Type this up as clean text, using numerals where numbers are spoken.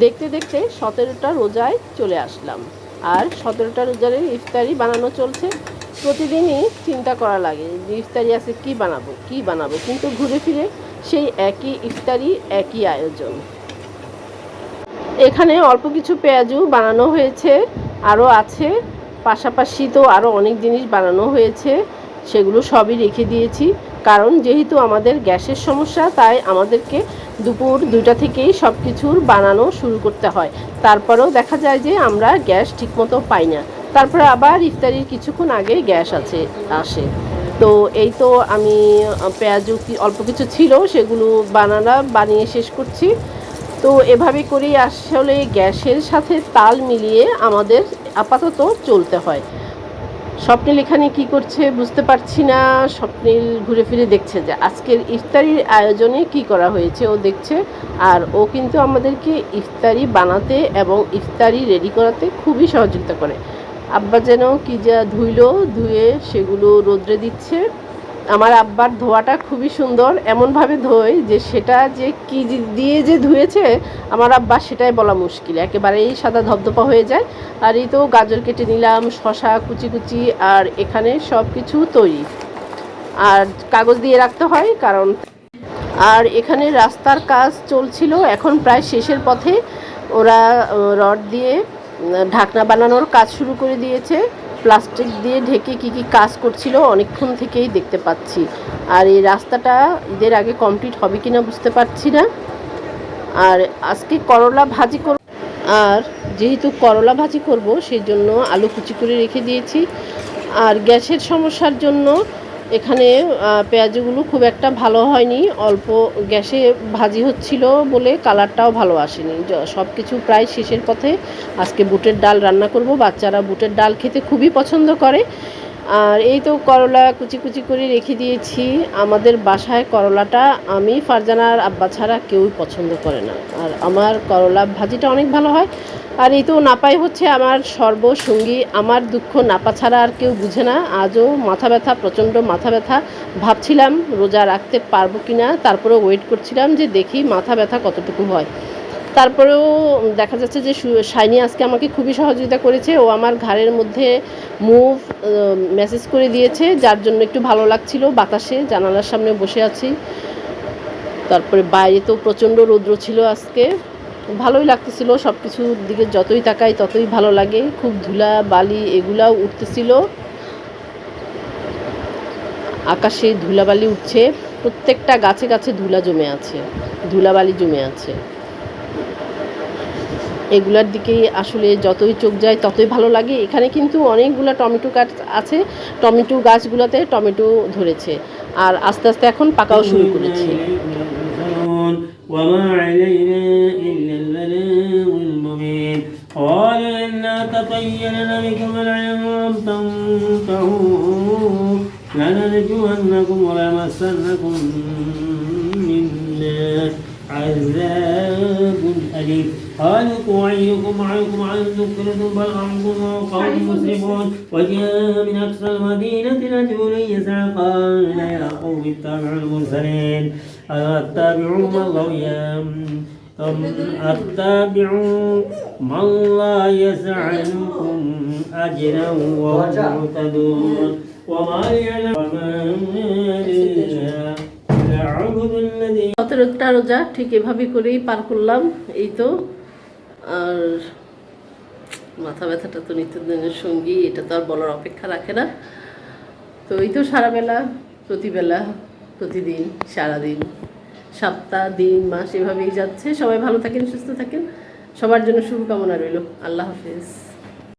দেখতে দেখতে 17টা রোজায় চলে আসলাম। আর 17টা রোজার ইফতারি বানানো চলছে। প্রতিদিনই চিন্তা করা লাগে যে ইফতারি আছে কী বানাবো, কিন্তু ঘুরে ফিরে সেই একই ইফতারি, একই আয়োজন। এখানে অল্প কিছু পেঁয়াজু বানানো হয়েছে, আরও আছে, পাশাপাশি তো আরও অনেক জিনিস বানানো হয়েছে, সেগুলো সবই রেখে দিয়েছি। কারণ যেহেতু আমাদের গ্যাসের সমস্যা, তাই আমাদেরকে দুপুর 2টা থেকেই সব কিছুর বানানো শুরু করতে হয়। তারপরেও দেখা যায় যে আমরা গ্যাস ঠিকমতো পাই না। তারপরে আবার ইফতারির কিছুক্ষণ আগেই গ্যাস আসে। তো এই তো আমি পেঁয়াজু অল্প কিছু ছিল, সেগুলো বানিয়ে শেষ করছি। তো এভাবে করেই আসলে গ্যাসের সাথে তাল মিলিয়ে আমাদের আপাতত চলতে হয়। স্বপ্নিল এখানে কী করছে বুঝতে পারছি না। স্বপ্নিল ঘুরে ফিরে দেখছে যে আজকের ইফতারির আয়োজনে কি করা হয়েছে, ও দেখছে। আর ও কিন্তু আমাদেরকে ইফতারি বানাতে এবং ইফতারি রেডি করাতে খুবই সহযোগিতা করে। আব্বা যেন কি যা ধুয়ে সেগুলো রোদ্রে দিচ্ছে। আমার আব্বার ধোয়াটা খুবই সুন্দর, এমনভাবে ধোয় যে সেটা যে কী দিয়ে যে ধুয়েছে আমার আব্বা সেটাই বলা মুশকিল, একেবারেই সাদা ধবধপা হয়ে যায়। আর এই তো গাজর কেটে নিলাম, শশা কুচি, আর এখানে সব কিছু তৈরি। আর কাগজ দিয়ে রাখতে হয় কারণ। আর এখানে রাস্তার কাজ চলছিল, এখন প্রায় শেষের পথে। ওরা রড দিয়ে ঢাকনা বানানোর কাজ শুরু করে দিয়েছে। প্লাস্টিক দিয়ে ঢেকে কী কাজ করছিল অনেকক্ষণ থেকেই দেখতে পাচ্ছি। আর এই রাস্তাটা ঈদের আগে কমপ্লিট হবে কিনা বুঝতে পারছি না। আর আজকে করলা ভাজি করব, আর যেহেতু করলা ভাজি করব সেই জন্য আলু কুচি করে রেখে দিয়েছি। আর গ্যাসের সমস্যার জন্য এখানে পেঁয়াজগুলো খুব একটা ভালো হয়নি, অল্প গ্যাসে ভাজি হচ্ছিল বলে কালারটাও ভালো আসেনি। সব কিছু প্রায় শেষের পথে। আজকে বুটের ডাল রান্না করব, বাচ্চারা বুটের ডাল খেতে খুবই পছন্দ করে। আর এই তো করলা কুচি করে রেখে দিয়েছি। আমাদের বাসায় করলাটা আমি, ফারজানার আব্বা ছাড়া কেউই পছন্দ করে না। আর আমার করলা ভাজিটা অনেক ভালো হয়। আর এই তো নাপাই হচ্ছে আমার সর্বসঙ্গী। আমার দুঃখ নাপা ছাড়া আর কেউ বুঝে না। আজও মাথা ব্যথা, প্রচণ্ড মাথা ব্যথা। ভাবছিলাম রোজা রাখতে পারবো কি না, তারপরেও ওয়েট করছিলাম যে দেখি মাথা ব্যথা কতটুকু হয়। তারপরেও দেখা যাচ্ছে যে শাইনি আজকে আমাকে খুবই সহযোগিতা করেছে। ও আমার ঘাড়ের মধ্যে মেসেজ করে দিয়েছে, যার জন্য একটু ভালো লাগছিল। বাতাসে জানালার সামনে বসে আছি। তারপরে বাইরে তো প্রচণ্ড রৌদ্র ছিল আজকে, ভালোই লাগতেছিল। সব কিছুর দিকে যতই তাকাই ততই ভালো লাগে। খুব ধুলা বালি এগুলাও উঠতেছিল, আকাশে ধুলাবালি উঠছে, প্রত্যেকটা গাছে গাছে ধুলাবালি জমে আছে। এগুলার দিকেই আসলে যতই চোখ যায় ততই ভালো লাগে। এখানে কিন্তু অনেকগুলো টমেটো গাছ আছে, টমেটো গাছগুলোতে টমেটো ধরেছে, আর আস্তে আস্তে এখন পাকাও শুরু করেছে। عذاب أليم قالوا طوعيكم معكم عن ذكرتم بل أنتم قوم مسرفون وجاء من أقصى المدينة رجل يسعى قال يا قوم اتبعوا المرسلين أتبعوا من لا يسألكم أجرا وهم مهتدون وما يعلم 17টা রোজা ঠিক এভাবে করেই পার করলাম। এই তো, আর মাথা ব্যথাটা তো নিত্যদিনের সঙ্গী, এটা তো আর বলার অপেক্ষা রাখে না। তো এই তো সারাবেলা, প্রতিদিন, সারাদিন, সপ্তাহ, দিন, মাস এভাবেই যাচ্ছে। সবাই ভালো থাকেন, সুস্থ থাকেন, সবার জন্য শুভকামনা রইল। আল্লাহ হাফেজ।